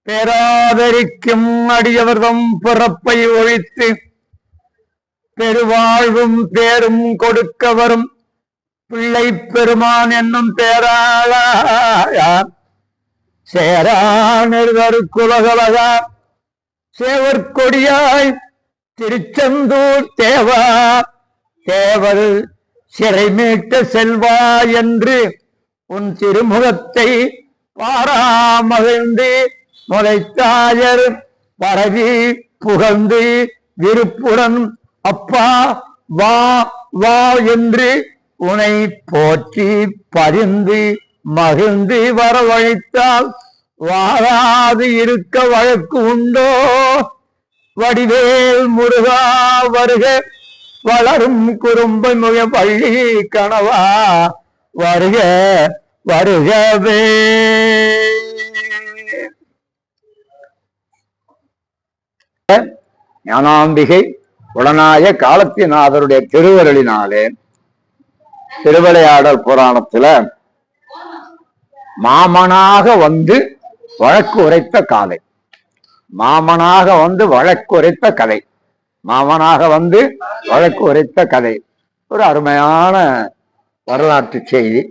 பேராதரிக்கும் அடியவர்தம் பிறப்பை ஒழித்து பெருவாழ்வும் பேரும் கொடுக்க வரும் பிள்ளை பெருமான் என்னும் பேராளார் சேரானருக்குலகலகா சேவற்கொடியாய் திருச்செந்தூர் தேவா தேவர் சிறை மீட்ட செல்வா என்று உன் திருமுகத்தை பாராமகிழ்ந்து முளைத்தாயர் பரவி புகழ்ந்து விருப்புடன் அப்பா வா வா என்று உனை போற்றி பரிந்து மகிழ்ந்து வரவழைத்தால் வாழாது இருக்க வழக்கு உண்டோ? வடிவேல் முருகா வருக வளரும் குறும்பை முக பள்ளி கணவா வருக வருகவே. ஞானாம்பிகை உடனாய காலத்தினாதருடைய திருவருளினாலே திருவிளையாடல் புராணத்துல மாமனாக வந்து வழக்கு உரைத்த காதை, மாமனாக வந்து வழக்கு உரைத்த கதை, மாமனாக வந்து வழக்கு உரைத்த கதை ஒரு அருமையான வரலாற்று செய்தி.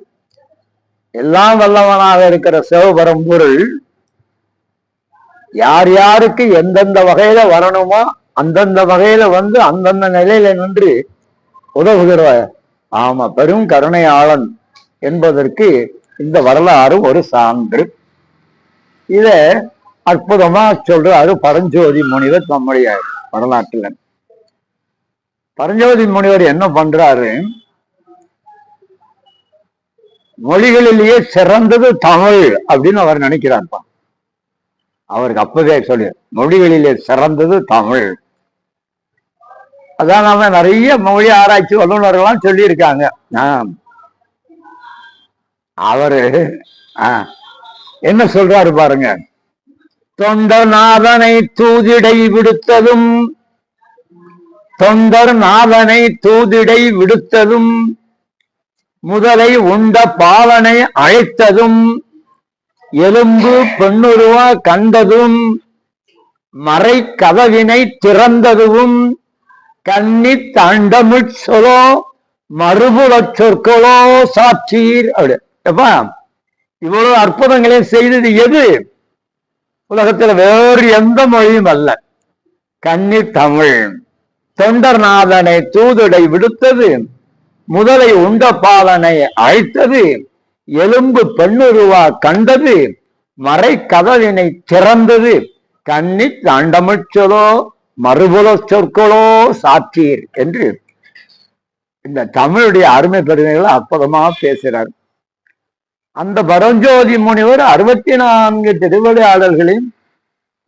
எல்லாம் வல்லவனாக இருக்கிற சிவபரம்பொருள் யார் யாருக்கு எந்தெந்த வகையில வரணுமோ அந்தந்த வகையில வந்து அந்தந்த நிலையில நின்று உதவுகிற ஆமா பெரும் கருணையாளன் என்பதற்கு இந்த வரலாறு ஒரு சான்று. இத அற்புதமா சொல்றாரு பரஞ்சோதி முனிவர் நம்முடைய வரலாற்றுல. பரஞ்சோதி முனிவர் என்ன பண்றாரு, மொழிகளிலேயே சிறந்தது தமிழ் அப்படின்னு அவர் நினைக்கிறார்ப்பா. அவருக்கு அப்பவே சொல்லு மொழிகளிலே சிறந்தது தமிழ். அதான் நாம நிறைய மொழி ஆராய்ச்சி வல்லுநர்கள்லாம் சொல்லி இருக்காங்க. அவரு என்ன சொல்றாரு பாருங்க, தொண்டர் நாதனை தூதிடை விடுத்ததும், தொண்டர் நாதனை தூதிடை விடுத்ததும், முதலை உண்ட பாலனை அழைத்ததும், எலும்பு பெண்ணுருவ கண்டதும், மறை கதவினை திறந்ததும், கன்னி தாண்டமிழ் சொலோ மறுபுல சொற்களோ சாட்சீர். அப்படி எப்பா இவ்வளவு அற்புதங்களை செய்தது எது? உலகத்துல வேறு எந்த மொழியும் அல்ல, கன்னி தமிழ். தொண்டர்நாதனை தூதுடை விடுத்தது, முதலை உண்ட பாலனை அழைத்தது, எலும்பு பெண்ணுருவா கண்டது, மறை கதவினை திறந்தது, கன்னி தாண்டமிழ்ச்சொலோ மறுபுல சொற்களோ சாட்சீர் என்று இந்த தமிழுடைய அருமை பெருமைகளை அற்புதமா பேசுறார். அந்த பரஞ்சோதி முனிவர் 64 திருவிளையாடல்களையும்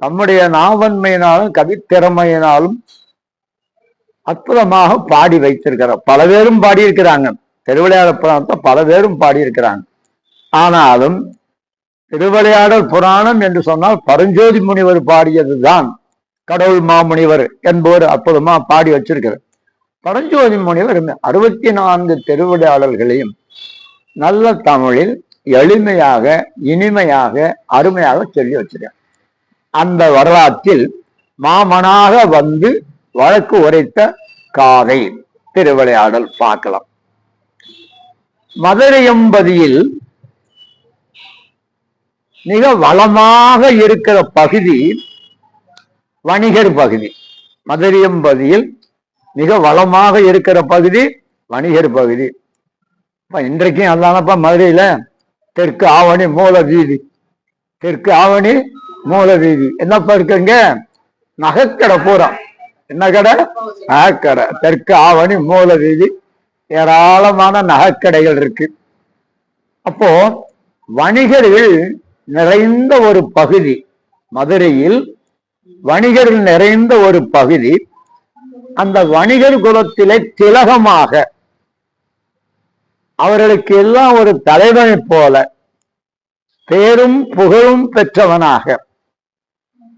தம்முடைய நாவன்மையினாலும் கவித்திறமையினாலும் அற்புதமாக பாடி வைத்திருக்கிறார். பல பேரும் பாடியிருக்கிறாங்க, திருவிளையாடல் புராணத்தை பல பேரும் பாடியிருக்கிறாங்க. ஆனாலும் திருவிளையாடல் புராணம் என்று சொன்னால் பரஞ்சோதி முனிவர் பாடியதுதான் கடவுள் மாமுனிவர் என்பவர் அற்புதமா பாடி வச்சிருக்கிறார். பரஞ்சோதி முனிவர் 64 திருவிளையாடல்களையும் நல்ல தமிழில் எளிமையாக இனிமையாக அருமையாக சொல்லி வச்சிருக்கார். அந்த வரலாற்றில் மாமனாக வந்து வழக்கு உரைத்த காதை திருவிளையாடல் பார்க்கலாம். மதுரையம்பதியில் மிக வளமாக இருக்கிற பகுதி வணிகர் பகுதி. மதுரையம்பதியில் மிக வளமாக இருக்கிற பகுதி வணிகர் பகுதி. இன்றைக்கும் அதானப்பா மதுரையில தெற்கு ஆவணி மூல வீதி, தெற்கு ஆவணி மூல வீதி என்னப்பா இருக்குங்க, நகைக்கடை பூரா. என்ன கடை? நகைக்கடை. தெற்கு ஆவணி மூல வீதி ஏராளமான நகைக்கடைகள் இருக்கு. அப்போ வணிகர்கள் நிறைந்த ஒரு பகுதி மதுரையில், வணிகர்கள் நிறைந்த ஒரு பகுதி. அந்த வணிகர் குலத்திலே திலகமாக அவர்களுக்கு எல்லாம் ஒரு தலைவனை போல பேரும் புகழும் பெற்றவனாக,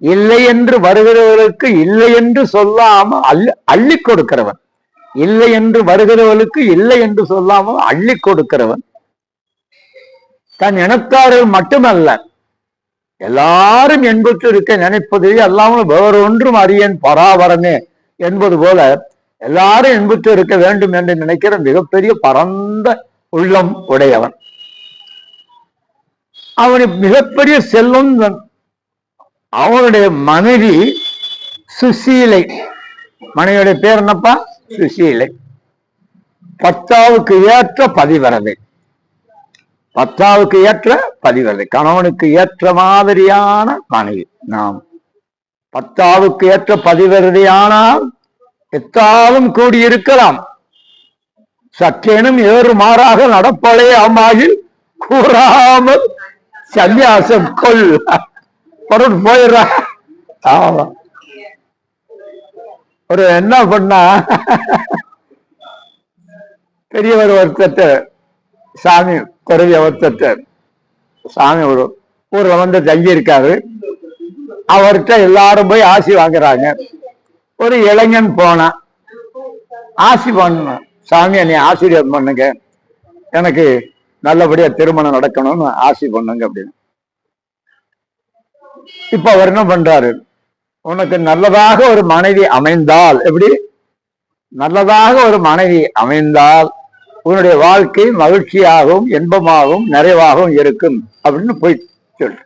இல்லை என்று வருகிறவர்களுக்கு இல்லை என்று சொல்லாமல் அள்ளி கொடுக்கிறவன், இல்லை என்று வருகிறவர்களுக்கு இல்லை என்று சொல்லாமல் அள்ளி கொடுக்கிறவன். தன் இனத்தார்கள் மட்டுமல்ல எல்லாரும் என்புற்று இருக்க நினைப்பது அல்லாமல் வேறொன்றும் அறியேன் பராபரமே என்பது போல எல்லாரும் என்புற்று இருக்க வேண்டும் என்று நினைக்கிற மிகப்பெரிய பரந்த உள்ளம் உடையவன். அவனுக்கு மிகப்பெரிய செல்வம். அவனுடைய மனைவி சுசீலை. மனைவியுடைய பேர் என்னப்பா? சுசீலை. பத்தாவுக்கு ஏற்ற பதிவரதை. பத்தாவுக்கு ஏற்ற பதிவரதை. கணவனுக்கு ஏற்ற மாதிரியான மனைவி. நாம் பத்தாவுக்கு ஏற்ற பதிவரதையானால் எத்தாலும் கூடியிருக்கலாம். சற்றேனும் ஏறு மாறாக நடப்பலே அம்மாயில் கூறாமல் சன்னியாசம் கொள் பொருள் போயிடுற. ஆமா. ஒரு என்ன பண்ணா பெரியவர் ஒருத்தர் சாமி துறவி ஒருத்தர் சாமி ஒரு ஊர்ல வந்து தங்கி இருக்காரு. அவர்கிட்ட எல்லாரும் போய் ஆசி வாங்குறாங்க. ஒரு இளைஞன் போனா ஆசி பண்ண, சாமி என்னை ஆசீர்வாதம் பண்ணுங்க, எனக்கு நல்லபடியா திருமணம் நடக்கணும்னு ஆசி பண்ணுங்க அப்படின்னு. இப்ப அவர் என்ன பண்றாரு, உனக்கு நல்லதாக ஒரு மனைவி அமைந்தால், எப்படி நல்லதாக ஒரு மனைவி அமைந்தால் உன்னுடைய வாழ்க்கை மகிழ்ச்சியாகவும் இன்பமாகவும் நிறைவாகவும் இருக்கும் அப்படின்னு போய் சொல்.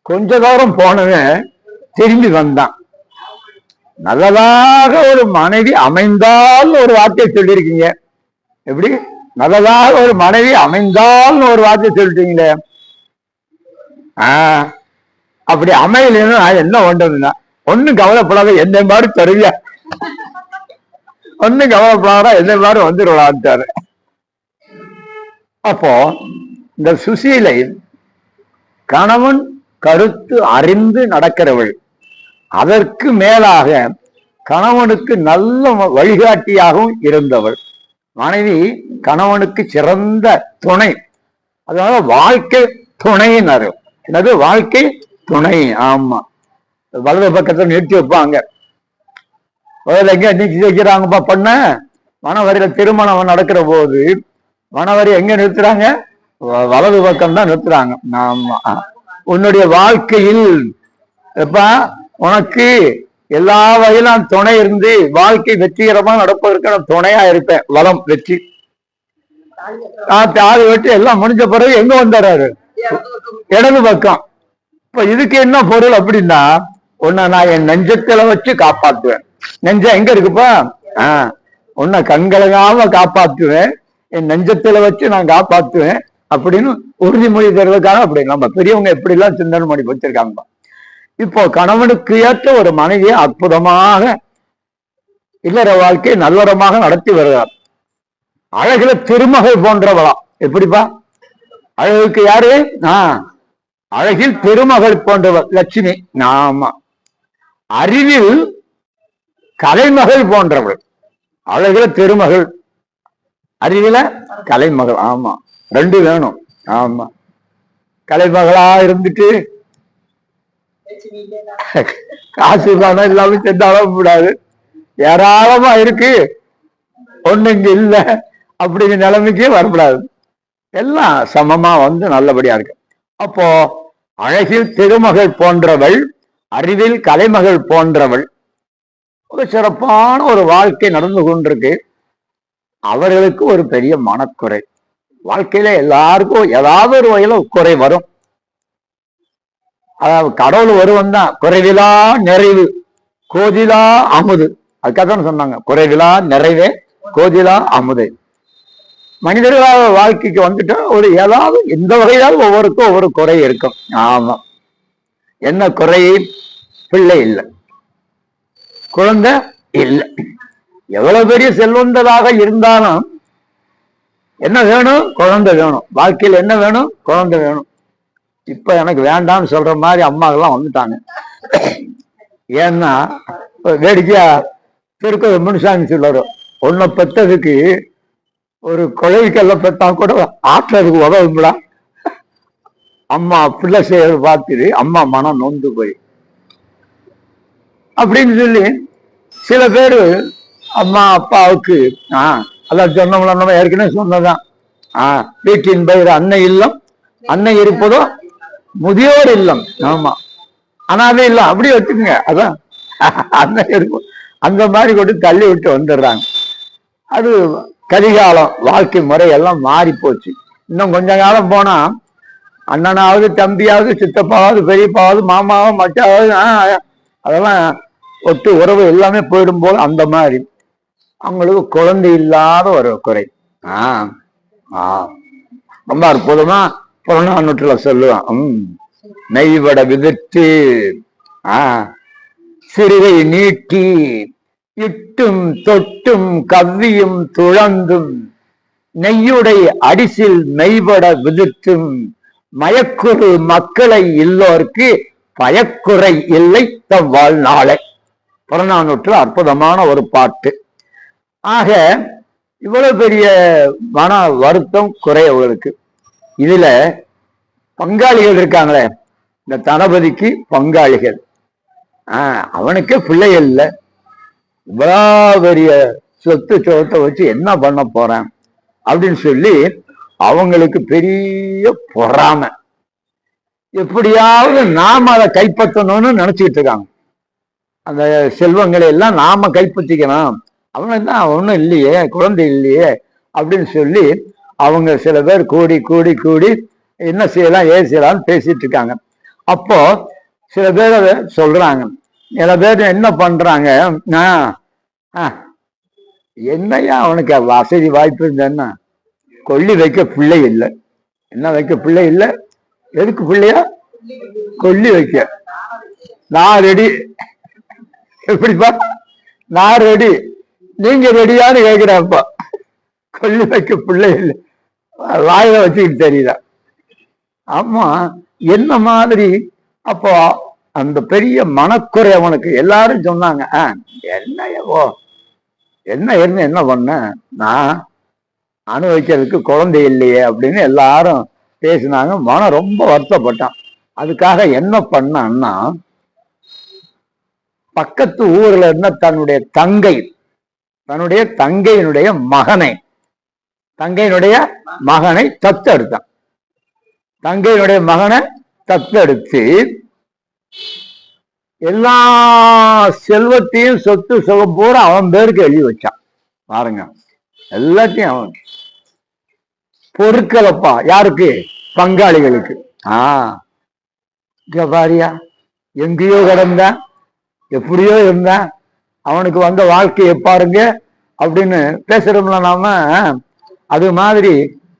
கொஞ்ச தூரம் போனவன் திரும்பி வந்தான். நல்லதாக ஒரு மனைவி அமைந்தால் ஒரு வார்த்தை சொல்லியிருக்கீங்க, எப்படி நல்லதாக ஒரு மனைவி அமைந்தால் ஒரு வார்த்தை சொல்லிட்டீங்களே. அப்படி அமையலன்னு என்ன பண்றதுன்னா, ஒன்னும் கவலைப்படாத என்ன மாதிரி தருவியா, ஒன்னும் கவலைப்படாத என்ன மாதிரி வந்துருவான்ட்டாரு. அப்போ இந்த சுசீலை கணவன் கருத்து அறிந்து நடக்கிறவள். அதற்கு மேலாக கணவனுக்கு நல்ல வழிகாட்டியாகவும் இருந்தவள். மனைவி கணவனுக்கு சிறந்த துணை. அதனால வாழ்க்கை துணையினர். என்னது வாழ்க்கை துணை. ஆமா, வலது பக்கத்துல நிறுத்தி வைப்பாங்க. எங்க நிறுத்தி வைக்கிறாங்கப்பா பண்ண மணவரியில திருமணம் நடக்கிற போது மணவரி எங்க நிறுத்துறாங்க? வலது பக்கம் தான் நிறுத்துறாங்க. ஆமா, உன்னுடைய வாழ்க்கையில் எப்பா உனக்கு எல்லா வகையிலும் துணை இருந்து வாழ்க்கை வெற்றிகரமா நடப்பதற்கு துணையா இருப்பேன். வளம் வெற்றி தாலி வெட்டி எல்லாம் முடிஞ்ச பிறகு எங்க வந்துடுறாரு? இடது பக்கம். இப்ப இதுக்கு என்ன பொருள் அப்படின்னா, உன்னை நான் என் நெஞ்சத்துல வச்சு காப்பாத்துவேன். நெஞ்சம் எங்க இருக்குப்பா? உன்னை கண்கலகாம காப்பாத்துவேன், என் நெஞ்சத்துல வச்சு நான் காப்பாத்துவேன் அப்படின்னு உறுதிமொழி தருவதற்காக அப்படி நம்ம பெரியவங்க எப்படி எல்லாம் சிந்தனை பண்ணி வச்சிருக்காங்க. இப்போ கணவனுக்கு ஏற்ற ஒரு மனைவியை அற்புதமாக இல்லற வாழ்க்கை நல்லறமாக நடத்தி வருகிறார். அழகுல திருமகள் போன்றவளாம். எப்படிப்பா? அழகுக்கு யாரு? அழகில் திருமகள் போன்றவர் லட்சுமி. ஆமா. அறிவில் கலைமகள் போன்றவள். அழகுல திருமகள், அறிவில கலைமகள். ஆமா, ரெண்டு வேணும். ஆமா, கலைமகளா இருந்துட்டு காசு பணம் இல்லாம சென்றாலும் கூடாது. ஏராளமா இருக்கு, ஒண்ணு இங்க இல்ல அப்படிங்கிற நிலைமைக்கு வரக்கூடாது. எல்லாம் சமமா வந்து நல்லபடியா இருக்கு. அப்போ அழகில் திருமகள் போன்றவள், அறிவில் கலைமகள் போன்றவள். ஒரு சிறப்பான ஒரு வாழ்க்கை நடந்து கொண்டிருக்கு. அவர்களுக்கு ஒரு பெரிய மனக்குறை. வாழ்க்கையில எல்லாருக்கும் ஏதாவது ஒரு வகையில குறை வரும். அதாவது கடவுள் ஒருவன் தான் குறைவிலா நிறைவு கோதிலா அமுது. அதுக்காக சொன்னாங்க குறைவிலா நிறைவே கோதிலா அமுது. மனிதர்களாக வாழ்க்கைக்கு வந்துட்டா ஒரு ஏதாவது எந்த வகையாவது ஒவ்வொருக்கும் ஒவ்வொரு குறை இருக்கும். ஆமா, என்ன குறை? பிள்ளை இல்லை, குழந்தை இல்லை. எவ்வளவு பெரிய செல்வந்ததாக இருந்தாலும் என்ன வேணும்? குழந்தை வேணும். வாழ்க்கையில் என்ன வேணும்? குழந்தை வேணும். இப்ப எனக்கு வேண்டாம்னு சொல்ற மாதிரி அம்மாக்கெல்லாம் வந்துட்டாங்க. ஏன்னா வேடிக்கையா திருக்க முனுசாமி சொல்றாரு, உன்னை பெற்றதுக்கு ஒரு கொலைக்கெல்லாம் பெற்றா கூட ஆற்றுறதுக்கு உதவுங்களா? அம்மா பிள்ளை செய்யறது பார்த்துட்டு அம்மா மனம் நொந்து போய் அப்படின்னு சொல்லி சில பேரு அம்மா அப்பாவுக்கு அதான் சொன்னவங்கள நம்ம ஏற்கனவே சொன்னதான். வீட்டின் பயிர் அன்னை இல்லம், அன்னை இருப்பதோ முதியோர் இல்லம். ஆமா, அனாதை இல்லம் அப்படி வச்சுக்கோங்க. அதான் அந்த இருக்கும். அந்த மாதிரி கொண்டு தள்ளி விட்டு வந்துடுறாங்க. அது கலிகாலம், வாழ்க்கை முறை எல்லாம் மாறி போச்சு. இன்னும் கொஞ்ச காலம் போனா அண்ணனாவது, தம்பியாவது, சித்தப்பாவது, பெரியப்பாவது, மாமாவது, மச்சாவது, அதெல்லாம் ஒட்டு உறவு எல்லாமே போயிடும் போது அந்த மாதிரி அவங்களுக்கு குழந்தை இல்லாத ஒரு குறை. ரொம்ப அற்புதமா புறநானூற்றுல சொல்லுவான். நெய்வட விதிர்த்து சிறுகை நீட்டி இட்டும் தொட்டும் கவ்வியும் துழந்தும் நெய்யுடை அடிசில் மெய்வட விதிர்த்தும் மயக்குறு மக்களை இல்லோர்க்கு பயக்குறை இல்லை தம் வாழ்நாளை. புறநானூற்று அற்புதமான ஒரு பாட்டு. ஆக இவ்வளவு பெரிய மன வருத்தம் குறை அவர்களுக்கு. இதுல பங்காளிகள் இருக்காங்களே, இந்த தளபதிக்கு பங்காளிகள். அவனுக்கு பிள்ளைகள் இல்லை, இவ்வளவு பெரிய சொத்து சோத்தை வச்சு என்ன பண்ண போறேன் அப்படின்னு சொல்லி அவங்களுக்கு பெரிய பொறாமை. எப்படியாவது நாம அதை கைப்பற்றணும்னு நினைச்சுக்கிட்டு இருக்காங்க. அந்த செல்வங்களை எல்லாம் நாம கைப்பற்றிக்கணும், அவனுக்கு தான் ஒன்றும் இல்லையே, குழந்தை இல்லையே அப்படின்னு சொல்லி அவங்க சில பேர் கூடி கூடி கூடி என்ன செய்யலாம் ஏது செய்யலாம்னு பேசிட்டு இருக்காங்க. அப்போ சில பேர் அதை சொல்றாங்க. சில பேர் என்ன பண்றாங்க, என்னையா அவனுக்கு வசதி வாய்ப்பு இருந்தேன்னா கொல்லி வைக்க பிள்ளை இல்லை. என்ன வைக்க பிள்ளை இல்லை? எதுக்கு பிள்ளையா? கொல்லி வைக்க. நான் ரெடி. எப்படிப்பா? நான் ரெடி, நீங்க ரெடியான்னு கேட்கிறப்ப கொல்லி வைக்க பிள்ளை இல்லை, வாயில வச்சுக்கிட்டு தெரியல. ஆமா, என்ன மாதிரி? அப்போ அந்த பெரிய மனக்குறை அவனுக்கு. எல்லாரும் சொன்னாங்க, என்னையவோ என்ன என்ன பண்ண, நான் அனுபவிக்கிறதுக்கு குழந்தை இல்லையே அப்படின்னு எல்லாரும் பேசினாங்க. மனம் ரொம்ப வருத்தப்பட்டான். அதுக்காக என்ன பண்ணான்னா, பக்கத்து ஊர்ல இருந்த தன்னுடைய தங்கையினுடைய மகனை தத்தெடுத்தான். தங்கையினுடைய மகனை தத்தெடுத்து எல்லா செல்வத்தையும் சொத்து சுகம் பூரா அவன் பேருக்கு எழுதி வச்சான். பாருங்க, எல்லாத்தையும் அவன் பொறுக்கலப்பா. யாருக்கு? பங்காளிகளுக்கு. பாரியா, எங்கேயோ கிடந்தான், எப்படியோ இருந்தான், அவனுக்கு வந்த வாழ்க்கையை பாருங்க அப்படின்னு பேசுறோம்ல நாம. அது மாதிரி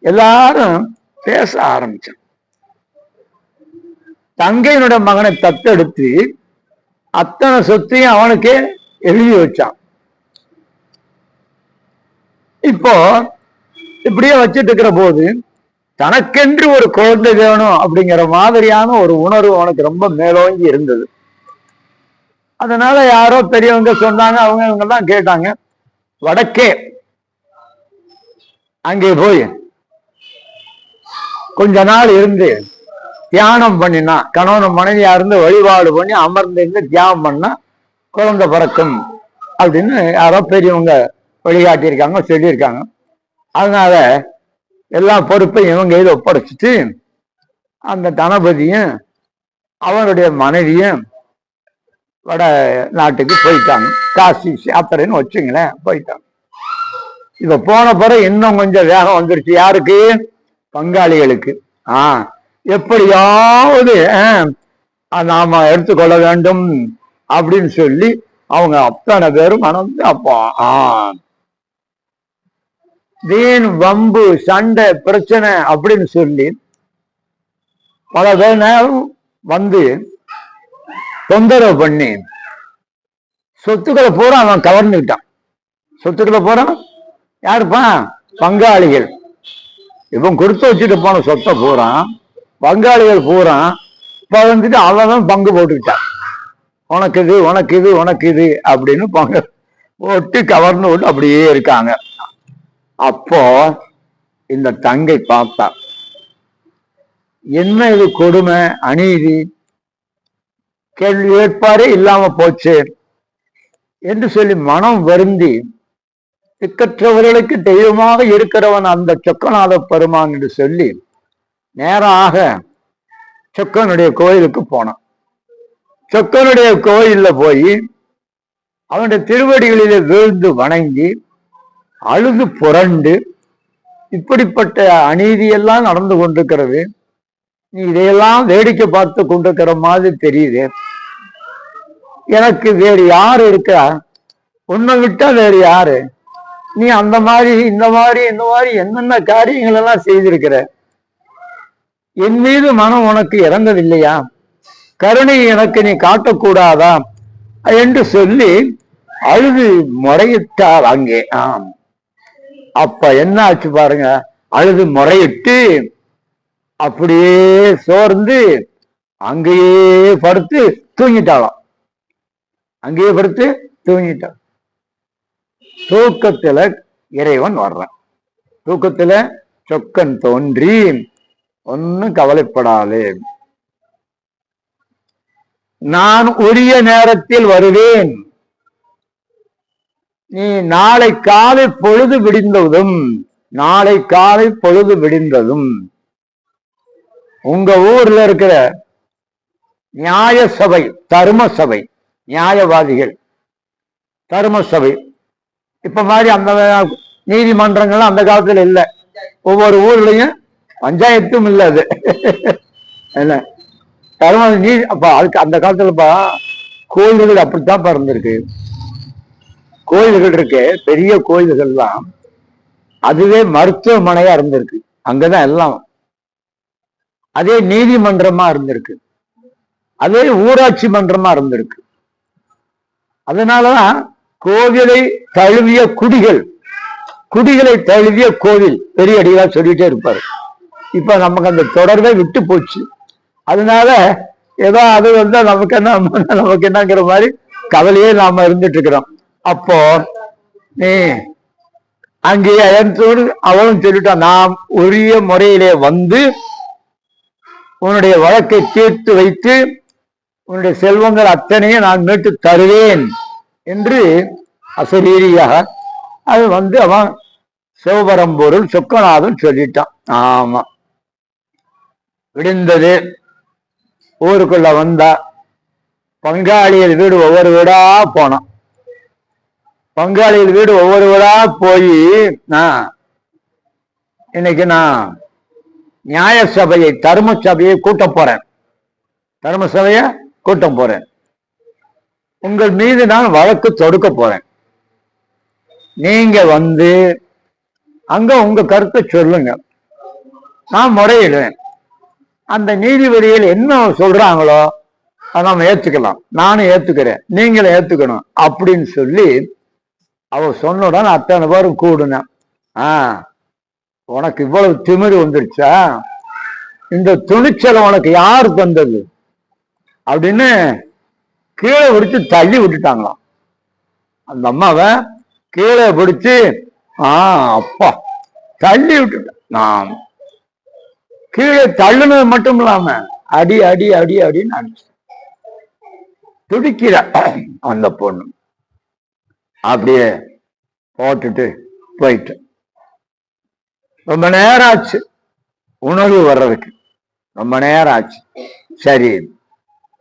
எல்லாரும் பேச ஆரம்பிச்சான். தங்கையினுடைய மகனை தத்தெடுத்து அத்தனை சொத்தையும் அவனுக்கே எழுதி வச்சான். இப்போ இப்படியே வச்சிட்டு இருக்கிற போது தனக்கென்று ஒரு குழந்தை வேணும் அப்படிங்கிற மாதிரியான ஒரு உணர்வு அவனுக்கு ரொம்ப மேலோங்கி இருந்தது. அதனால யாரோ பெரியவங்க சொன்னாங்க, அவங்க தான் கேட்டாங்க. வடக்கே அங்கே போய் கொஞ்ச நாள் இருந்து தியானம் பண்ணினா, கணவன் மனைவியா இருந்து வழிபாடு பண்ணி அமர்ந்து இருந்து தியானம் பண்ணா குழந்தை பிறக்கும் அப்படின்னு யாரோ பெரியவங்க வழிகாட்டியிருக்காங்க, சொல்லியிருக்காங்க. அதனால எல்லா பொறுப்பையும் இவங்க இதை ஒப்படைச்சிட்டு அந்த தனபதியும் அவனுடைய மனைவியும் வட நாட்டுக்கு போயிட்டாங்க. காசி யாத்திரைன்னு வச்சுங்களேன், போயிட்டாங்க. இப்ப போன பிறகு இன்னும் கொஞ்சம் வேகம் வந்துருச்சு. யாருக்கு? பங்காளிகளுக்கு. எப்படியாவது நாம எடுத்துக்கொள்ள வேண்டும் அப்படின்னு சொல்லி அவங்க அத்தனை பேரும் மனந்து அப்போ வீண் வம்பு சண்டை பிரச்சனை அப்படின்னு சொல்லி பல பேர் நேரம் வந்து தொந்தரவு பண்ணி சொத்துக்களை பூரா அவன் கவர்ந்துக்கிட்டான். சொத்துக்களை பூரா யாருப்பா? பங்காளிகள். இவன் கொடுத்து வச்சுட்டு போன சொத்தை பூரா பங்காளிகள் பூரா இப்ப வந்துட்டு அவன் பங்கு போட்டுக்கிட்டான். உனக்கு இது உனக்கு இது உனக்கு இது அப்படின்னு பங்கு போட்டு கவர்ந்து விட்டு அப்படியே இருக்காங்க. அப்போ இந்த தங்கை பார்த்தா, என்ன இது கொடுமை, அநீதி, கேள்வி கேட்பாரே இல்லாம போச்சு என்று சொல்லி மனம் வருந்தி, திக்கற்றவர்களுக்கு தெய்வமாக இருக்கிறவன் அந்த சொக்கநாத பெருமான் என்று சொல்லி நேராக சொக்கனுடைய கோயிலுக்கு போனான். சொக்கனுடைய கோயில்ல போய் அவனுடைய திருவடிகளிலே வீழ்ந்து வணங்கி அழுது புரண்டு, இப்படிப்பட்ட அநீதியெல்லாம் நடந்து கொண்டிருக்கிறது, நீ இதையெல்லாம் வேடிக்கை பார்த்து கொண்டிருக்கிற மாதிரி தெரியுது, எனக்கு வேறு யாரு இருக்கா, உன்னை விட்டா வேறு யாரு, நீ அந்த மாதிரி இந்த மாதிரி என்னென்ன காரியங்கள் எல்லாம் செய்திருக்கிற, என் மீது மனம் உனக்கு இறங்கவில்லையா, கருணை எனக்கு நீ காட்டக்கூடாதா என்று சொல்லி அழுது முறையிட்டால் அங்கே. அப்ப என்ன ஆச்சு பாருங்க, அழுது முறையிட்டு அப்படியே சோர்ந்து அங்கேயே படுத்து தூங்கிட்டாளாம். அங்கேயே படுத்து தூங்கிட்டாள். தூக்கத்துல இறைவன் வர்றான். தூக்கத்துல சொக்கன் தோன்றி, ஒன்னும் கவலைப்படாதே, நான் உரிய நேரத்தில் வருவேன், நீ நாளை காலை பொழுது விடிந்ததும் உங்க ஊர்ல இருக்கிற நியாய சபை, தர்ம சபை, நியாயவாதிகள் தர்ம சபை, இப்ப மாதிரி அந்த நீதிமன்றங்கள்லாம் அந்த காலத்துல இல்ல, ஒவ்வொரு ஊர்லயும் பஞ்சாயத்தும் இல்ல, அது என்ன தர்ம நீதி. அப்ப அதுக்கு அந்த காலத்துலப்பா கோயில்கள் அப்படித்தான் இருந்திருக்கு. கோயில்கள் இருக்கு, பெரிய கோயில்கள்லாம் அதுவே மருத்துவமனையா இருந்திருக்கு, அங்கதான் எல்லாம். அதே நீதிமன்றமா இருந்திருக்கு, அதே ஊராட்சி மன்றமா இருந்திருக்கு. அதனாலதான் கோவிலை தழுவிய குடிகளை தழுவிய கோவில் பெரிய அடிகளா சொல்லிட்டே இருப்பாரு. இப்ப நமக்கு அந்த தொடர்பை விட்டு போச்சு. அதனால ஏதோ அது நமக்கு என்னங்கிற மாதிரி கவலையே நாம இருந்துட்டு இருக்கிறோம். அப்போ நீ அங்கேயே அவளும் சொல்லிட்டான், நாம் உரிய முறையிலே வந்து உன்னுடைய வழக்கை தீர்த்து வைத்து உன்னுடைய செல்வங்கள் அத்தனையும் நான் மீட்டு தருவேன் என்று அசரீரியாக அது அவன் சிவபரம்பொருள் சொக்கநாதன் சொல்லிட்டான். ஆமா, விடிந்தது. ஊருக்குள்ள வந்தா பங்காளியல் வீடு ஒவ்வொரு வீடா போனான். பங்காளியல் வீடு ஒவ்வொரு வீடா போய், இன்னைக்கு நான் நியாய சபையை, தர்ம சபையை கூட்ட போறேன், தர்ம சபைய கூட்டம் போறேன், உங்கள் மீது நான் வழக்கு தொடுக்க போறேன், நீங்க அங்க உங்க கருத்தை சொல்லுங்க, நான் முறையிடுவேன், அந்த நீதிபதிகள் என்ன சொல்றாங்களோ அதை நம்ம ஏத்துக்கலாம், நானும் ஏத்துக்கிறேன், நீங்களும் ஏத்துக்கணும் அப்படின்னு சொல்லி அவ சொன்னுடன் அத்தனை பேரும் கூடுனேன். உனக்கு இவ்வளவு திமிரு வந்துருச்சா, இந்த துணிச்சலை உனக்கு யாரு தந்தது அப்படின்னு கீழே பிடிச்சு தள்ளி விட்டுட்டாங்களாம். அந்த அம்மாவை கீழே பிடிச்சு அப்பா தள்ளி விட்டுட்டான். கீழே தள்ளுனது மட்டும் இல்லாம அடி அடி அடி அடின்னு அடிச்சு துடிக்கிற அந்த பொண்ணு அப்படியே போட்டுட்டு போயிட்டு ரொம்ப நேரம் ஆச்சு, உணர்வு வர்றதுக்கு ரொம்ப நேரம் ஆச்சு. சரி,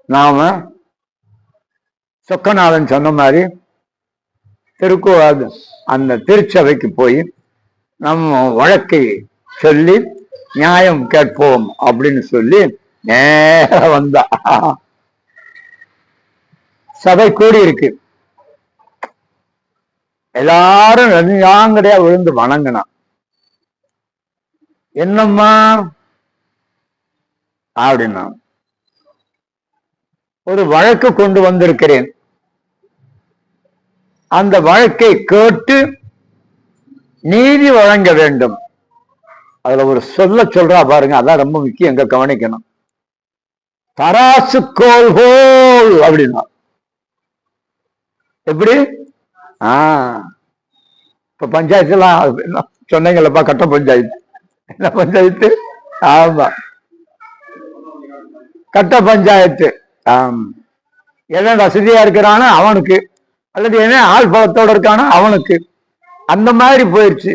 நாம சொக்கநாதன் சொன்ன மாதிரி திருக்கோவில் அந்த திருச்சபைக்கு போய் நம்ம வழக்கை சொல்லி நியாயம் கேட்போம் அப்படின்னு சொல்லி நேர வந்தா. சபை கூடி இருக்கு, எல்லாரும் நெஞ்சாங்கடையா விழுந்து வணங்கினான். என்னம்மா அப்படின்னா, ஒரு வழக்கு கொண்டு வந்திருக்கிறேன், அந்த வழக்கை கேட்டு நீதி வழங்க வேண்டும். அதுல ஒரு சொல்றா பாருங்க, அதான் ரொம்ப முக்கியம், எங்க கவனிக்கணும். தராசு கோல் போல் அப்படின்னா எப்படி? இப்ப பஞ்சாயத்து எல்லாம் சொன்னீங்களப்பா, கட்ட பஞ்சாயத்து, என்ன பஞ்சாயத்து? ஆமா, கட்ட பஞ்சாயத்து. என்ன வசதியா இருக்கிறானா அவனுக்கு, அல்லது என்ன ஆள் பலத்தோட இருக்கானா அவனுக்கு, அந்த மாதிரி போயிடுச்சு.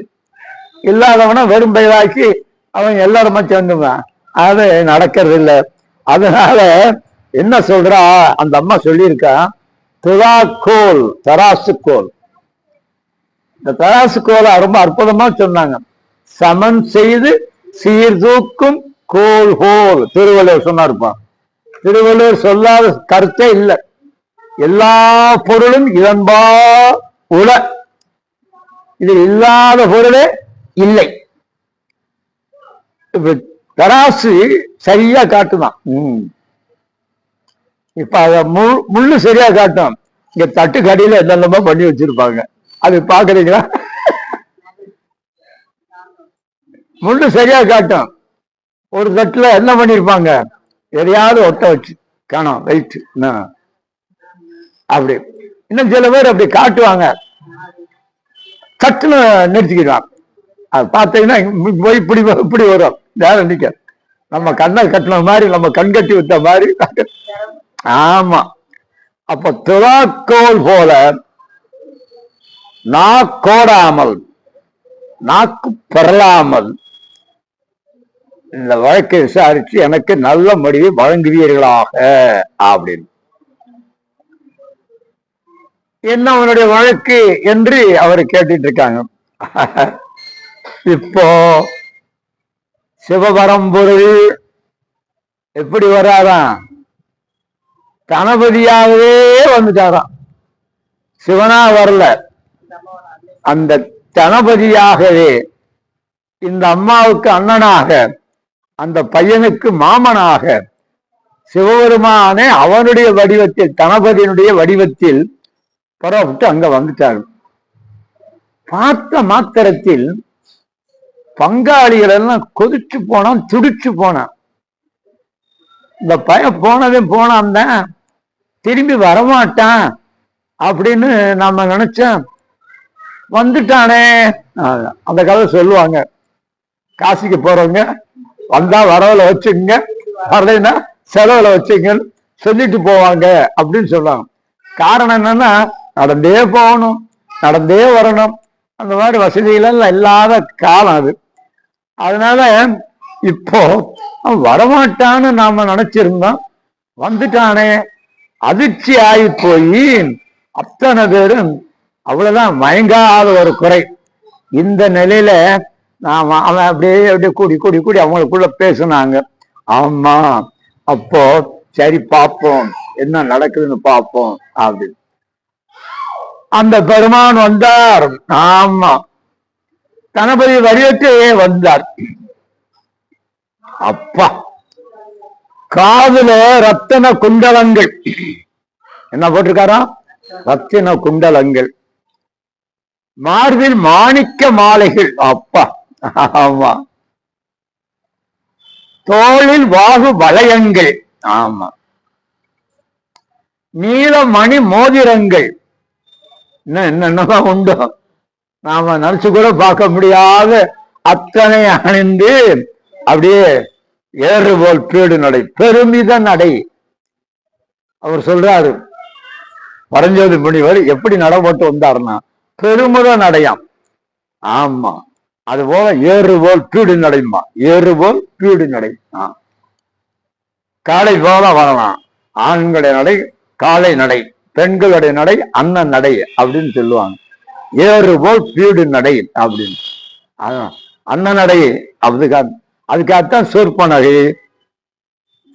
இல்லாதவன வெறும் பயிராக்கி அவன் எல்லாருமா சேர்ந்துவான். அது நடக்கிறது இல்லை. அதனால என்ன சொல்றா அந்த அம்மா சொல்லியிருக்கா, துலாக்கோல் தராசு கோல். இந்த தராசு கோலை ரொம்ப அற்புதமா சொன்னாங்க. சமன் செய்து சீர்தூக்கும் கோல் ஹோல் திருவள்ளுவர் சொன்னார்ப்பா. திருவள்ளுவர் சொல்லாத கருத்தே இல்லை. எல்லா பொருளும் இதன்பா உல, இது இல்லாத பொருளே இல்லை. இப்ப தராசு சரியா காட்டுதான். இப்ப அத முள்ளு சரியா காட்டும். இங்க தட்டு கடியில என்னென்னமோ பண்ணி வச்சிருப்பாங்க, அது பாக்குறீங்களா? முள்ளு சரியா காட்டும். ஒரு தட்டுல என்ன பண்ணிருப்பாங்க, எதையாவது ஒட்ட வச்சு காணும் வெயிட் அப்படி. இன்னும் சில பேர் அப்படி காட்டுவாங்க, சட்டுன்னு நிறுத்திக்கிறான். அது பார்த்தீங்கன்னா போய் இப்படி இப்படி வரும் நேரம் நிக்க, நம்ம கண்ணை கட்டின மாதிரி, நம்ம கண் கட்டி விட்ட மாதிரி. ஆமா. அப்ப துலாக்கோல் போல நாக்கோடாமல் நாக்கு பெறலாமல் இந்த வழக்கை விசாரிச்சு எனக்கு நல்ல முடிவை வழங்குவீர்களாக அப்படின்னு. என்ன அவனுடைய வழக்கு என்று அவர் கேட்டுட்டு இருக்காங்க. இப்போ சிவபரம்பொருள் எப்படி வராதான், கணபதியாகவே வந்துட்டாராம். சிவனா வரல, அந்த கணபதியாகவே இந்த அம்மாவுக்கு அண்ணனாக, அந்த பையனுக்கு மாமனாக சிவபெருமானே அவனுடைய வடிவத்தில், கணபதியினுடைய வடிவத்தில் புறப்பட்டு அங்க வந்துட்டார். பார்த்த மாத்திரத்தில் பங்காளிகள் எல்லாம் கொதிச்சு போனான், துடிச்சு போனான். இந்த பையன் போனதும் போனான் தான், திரும்பி வரமாட்டான் அப்படின்னு நாம நினைச்சோம். வந்துட்டானே. அந்த கதை சொல்லுவாங்க, காசிக்கு போறவங்க வந்தா வரவுல வச்சுங்க, வரலைன்னா செலவுல வச்சுங்கன்னு சொல்லிட்டு போவாங்க அப்படின்னு சொல்லுவாங்க. காரணம் என்னன்னா, நடந்தே போகணும், நடந்தே வரணும், அந்த மாதிரி வசதிகள் இல்லாத காலம் அது. அதனால இப்போ வரமாட்டான்னு நாம நினைச்சிருந்தோம், வந்துட்டானே. அதிர்ச்சி ஆகி போய் அத்தனை பேரும் அவ்வளவுதான், மயங்காத ஒரு குறை. இந்த நிலையில நாம அவன் அப்படியே அப்படியே கூடி கூடி கூடி அவங்களுக்குள்ள பேசுனாங்க. ஆமா, அப்போ சரி பார்ப்போம் என்ன நடக்குதுன்னு பார்ப்போம் அப்படின்னு. அந்த பெருமான் வந்தார். ஆமா, கணபதி வடிவத்தே வந்தார். அப்பா, காதுல ரத்தன குண்டலங்கள், என்ன போட்டிருக்காரா, ரத்தின குண்டலங்கள், மார்பில் மாணிக்க மாலைகள். அப்பா, ஆமா, தோளில் வாகு வளையங்கள். ஆமா, நீல மணி மோதிரங்கள், என்னென்னதான் உண்டோ நாம நினைச்சு கூட பார்க்க முடியாத அத்தனை அணிந்து அப்படியே ஏறு போல் பீடு நடை, பெருமித நடை. அவர் சொல்றாரு, பரஞ்சோதி முனிவர் எப்படி நடப்பட்டு வந்தாருன்னா பெருமித நடையாம். ஆமா, அது போல ஏறு போல் பீடு நடைமா, ஏறு போல் பீடு நடை. காளை போல வரலாம், ஆண்களுடைய நடை காளை நடை, பெண்களுடைய நடை அண்ணன் நடை அப்படின்னு சொல்லுவாங்க. ஏறு போல் பீடு நடை அப்படின்னு. அண்ணன் நடை அதுக்காகத்தான் சூர்பனகை.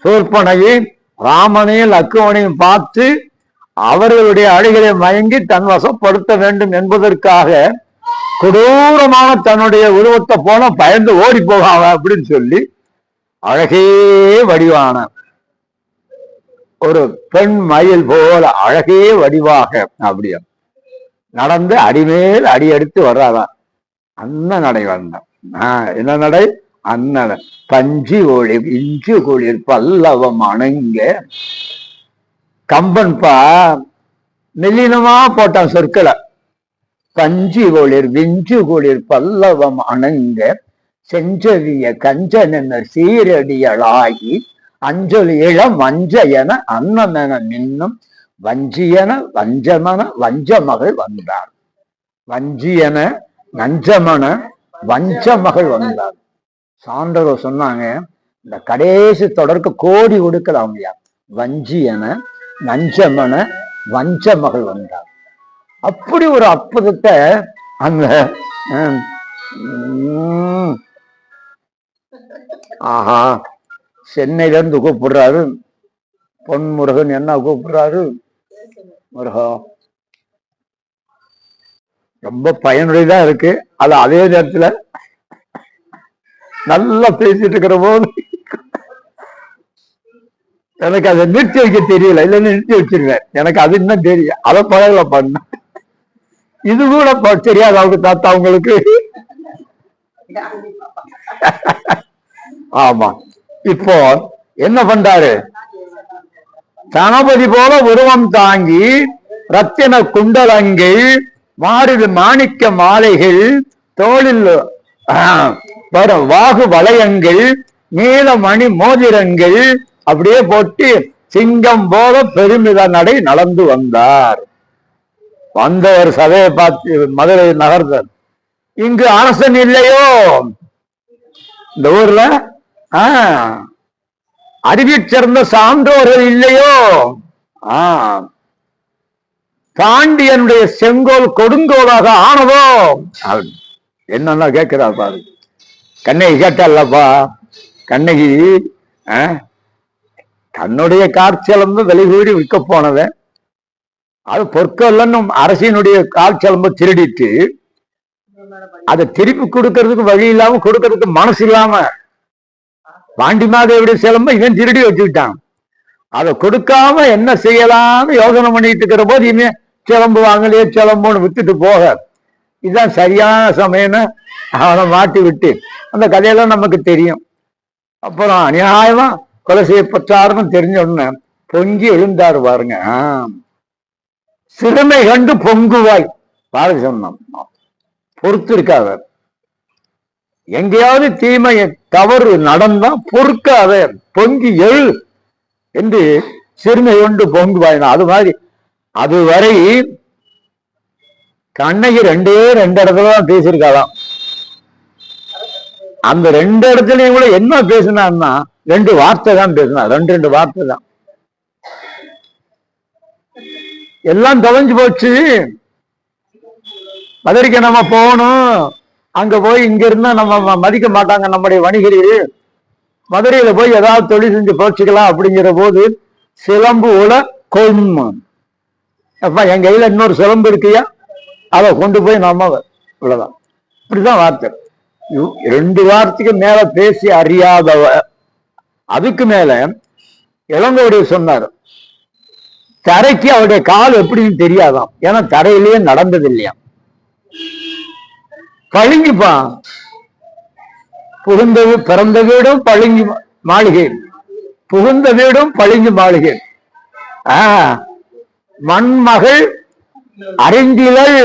சூர்பனகை ராமனையும் லக்குவனையும் பார்த்து அவர்களுடைய அழகிலே மயங்கி தன் வசப்படுத்த வேண்டும் என்பதற்காக கொடூரமான தன்னுடைய உருவத்தை போல பயந்து ஓடி போகாம அப்படின்னு சொல்லி அழகே வடிவான ஒரு பெண் மயில் போல அழகே வடிவாக அப்படியா நடந்து அடிமேல் அடி எடுத்து வர்றாதான். அன்ன நடை வந்தான். என்ன நடை, அண்ணன் பஞ்சி ஒளி இஞ்சு குளிர் பல்லவம் அணங்க. கம்பன்பா மெல்லினமா போட்டான் சொற்களை. பஞ்சி ஒளிர் விஞ்சு குளிர் பல்லவம் அணங்க செஞ்சவிய கஞ்சன சீரடியலாகி அஞ்சொலி இளம் வஞ்சயன அன்னமென மின்னும் வஞ்சியன வஞ்சமன வஞ்சமகள் வந்தார். வஞ்சியன நஞ்சமன வஞ்சமகள் வந்தார். சான்றோர் சொன்னாங்க, இந்த கடைசி தொடர்க்கு கோடி கொடுக்கலாம் ஐயா. வஞ்சி என நஞ்சமன வஞ்ச மகள் வந்தார். அப்படி ஒரு அற்புதத்தை அந்த ஆஹா சென்னையில இருந்து கூப்பிடுறாரு பொன்முருகன். என்ன கூப்பிடுறாரு? முருகா, ரொம்ப பயனுடையதா இருக்கு. அது அதே நேரத்துல நல்லா பேசிட்டு இருக்கிற போது எனக்கு அதை நிறுத்தி வைக்க தெரியல. இல்லைன்னு நிறுத்தி வச்சிருவேன். எனக்கு அது இன்னும் தெரியும். அதை பழகல பண்ண. இது கூட தெரியாது அவங்க தாத்தா அவங்களுக்கு. ஆமா. இப்போ என்ன பண்றாரு? கணபதி போல உருவம் தாங்கி ரத்தின குண்டலங்கை, மாறிடு மாணிக்க மாலைகள், தோளில் வாகு வளையங்கள், நீல மணி மோதிரங்கள் அப்படியே போட்டு சிங்கம் போல பெருமித நடை நடந்து வந்தார். வந்தவர் சபையை பார்த்து மதுரை நகர்ந்தார். இங்கு அரசன் இல்லையோ? இந்த ஊர்ல அறிவி சிறந்த சான்றோர்கள் இல்லையோ? பாண்டியனுடைய செங்கோல் கொடுங்கோலாக ஆனதோ? என்னன்னா கேட்கிறா பாரு. கண்ணகி கேட்டல்லப்பா. கண்ணகி தன்னுடைய காற்சிலம்பு விலை கூடி விற்க போனவன், அது பொற்கொல்லன்னு அரசினுடைய காற்சிலம்பு திருடிட்டு அதை திருப்பி கொடுக்கறதுக்கு வழி இல்லாம, கொடுக்கறதுக்கு மனசு இல்லாம பாண்டி மாதேவியுடைய சிலம்பு இவன் திருடி வச்சுக்கிட்டான். அதை கொடுக்காம என்ன செய்யலாம்னு யோசனை பண்ணிட்டு இருக்கிற போது இவன் சிலம்பு வாங்கலையே சிலம்புன்னு வித்துட்டு போக, இதுதான் சரியான சமயம்னு அவனை மாட்டி விட்டு அந்த கதையெல்லாம் நமக்கு தெரியும். அப்புறம் அநியாயமா கொலை செய்யப்பட்டாருன்னு தெரிஞ்ச உடனே பொங்கி எழுந்தாரு பாருங்க. சிறுமை கண்டு பொங்குவாய் பாருங்க சொன்னோம். பொறுத்து இருக்காத. எங்கேயாவது தீமை தவறு நடந்தா பொறுக்காத, பொங்கி எழு என்று சிறுமை கொண்டு பொங்குவாய். அது மாதிரி அதுவரை கண்ணகி ரெண்டு இடத்துல தான் பேசியிருக்காளாம். அந்த ரெண்டு இடத்துலயும் கூட என்ன பேசினான்னா ரெண்டு வார்த்தை தான் பேசினா. ரெண்டு வார்த்தை தான். எல்லாம் தொலைஞ்சு போச்சு. மதுரைக்கு நம்ம போகணும். அங்க போய் இங்க இருந்தா நம்ம மதிக்க மாட்டாங்க நம்முடைய வணிகர்கள். மதுரையில போய் ஏதாவது தொழில் செஞ்சு போச்சுக்கலாம் அப்படிங்கிற போது சிலம்பு உல கொம்மு. அப்ப என் கையில இன்னொரு சிலம்பு இருக்கியா, அதை கொண்டு போய் நம்ம இவ்வளவுதான். இப்படிதான் வார்த்தை. ரெண்டு வார்த்தைக்கு மேல பேசி அறியாதவ. அதுக்கு மேல இளங்கோடைய சொன்னார், தரைக்கு அவருடைய கால் எப்படின்னு தெரியாதாம். ஏன்னா தரையிலேயே நடந்தது இல்லையா. பழுங்கிப்பா புகுந்தது பிறந்த வீடும் பழுங்கி மாளிகை, புகுந்த வீடும் பழுங்கி மாளிகை. மண்மகள் அறிந்திலள்.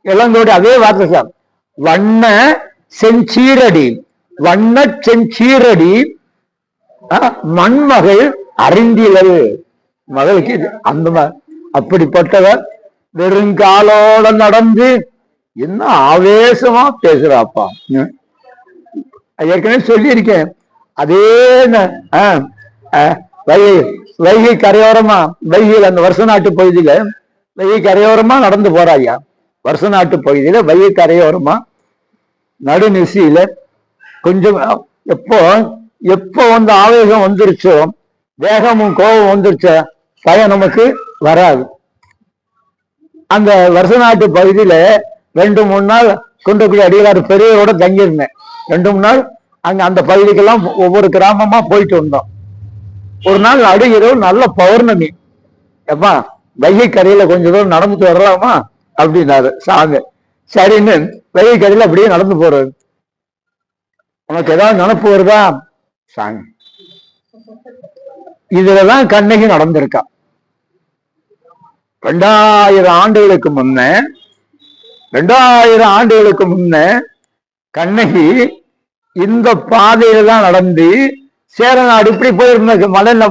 இளங்கோடி அதே வார்த்தை சார். வண்ண செஞ்சீரடி, வண்ண செஞ்சீரடி மண்மகள் அறிந்திலள். மகளுக்கு அந்த அப்படிப்பட்டவர் வெறுங்காலோட நடந்து என்ன ஆவேசமா பேசுறாப்பா. ஏற்கனவே சொல்லியிருக்கேன். அதே வைகை கரையோரமா, வைகையில் அந்த வருஷ நாட்டு பகுதியில வைகை கரையோரமா நடந்து போறாயா. வருஷ நாட்டு பகுதியில வைகை கரையோரமா நடுநிசையில கொஞ்சம் எப்போ எப்போ வந்து ஆவேசம் வந்துருச்சோ, வேகமும் கோபம் வந்துருச்ச பயம் நமக்கு வராது. அந்த வருஷ நாட்டு பகுதியில 2-3 நாள் குன்றக்குடி அடிகளார் பெரியவரோட தங்கியிருந்தேன். 2-3 நாள் அங்க அந்த பகுதிக்கெல்லாம் ஒவ்வொரு கிராமமா போயிட்டு வந்தோம். ஒரு நாள் அடிகிறவு நல்ல பௌர்ணமி. எப்பா வைகை கரையில கொஞ்சம் தூரம் நடந்துட்டு வரலாமா அப்படின்னாரு சாமி. சரின்னு வைகை கரையில அப்படியே நடந்து போறது. உனக்கு ஏதாவது நினப்பு வருதா சாமி? இதுலதான் கண்ணகி நடந்திருக்கா. 2000 ஆண்டுகளுக்கு முன்ன, 2000 ஆண்டுகளுக்கு முன்ன கண்ணகி இந்த பாதையில தான் நடந்து சேரநாடு இப்படி போயிருந்த